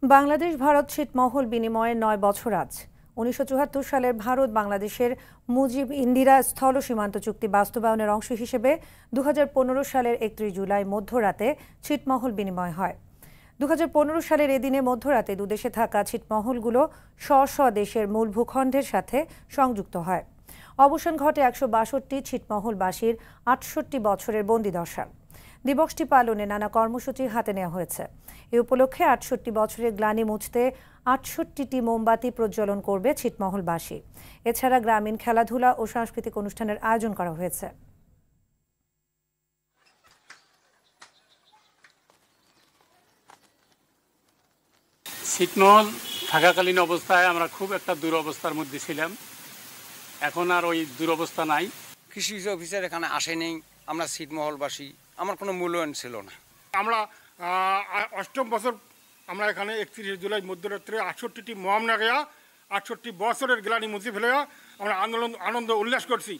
বাংলাদেশ ভারত ছিটমহল বিনিময়ের ৯ বছর আজ। ১৯৭৪ সালের ভারত বাংলাদেশের মুজিব ইন্দিরা স্থল সীমান্ত চুক্তি বাস্তবায়নের অংশ হিসেবে ২০১৫ সালের ৩১ জুলাই মধ্যরাতে ছিটমহল বিনিময় হয়। ২০১৫ সালের এদিনে মধ্যরাতে দুদেশে থাকা ছিটমহলগুলো স্ব দেশের মূল ভূখণ্ডের সাথে সংযুক্ত হয়। অবসান ঘটে ১৬২ ছিটমহলবাসীর ৬৮ বছরের বন্দিদশা। দিবসটি পালনে নানা কর্মসূচি হাতে নেওয়া হয়েছে। এ উপলক্ষে ৬৮ বছরের গ্লানি মুছতে ৬৮টি মোমবাতি প্রজ্বলন করবে ছিটমহলবাসী। এছাড়া গ্রামীণ খেলাধুলা ও সাংস্কৃতিক অনুষ্ঠানের আয়োজন করা হয়েছে। ছিটমহল থাকাকালীন অবস্থায় আমরা খুব একটা দুরবস্থার মধ্যে ছিলাম। এখন আর ওই দুরবস্থা নাই। কৃষি অফিসার এখানে আসেনি, আমরা ছিটমহলবাসী, আমার কোনো মূল্যায়ন ছিল না। আমরা ৮ম বছর আমরা এখানে ৩১ জুলাই মধ্যরাত্রে ৬৮টি মোহাম না গেয়া ৬৮ বছরের গ্লানি মুছে ফেলে আমরা আনন্দ উল্লাস করছি।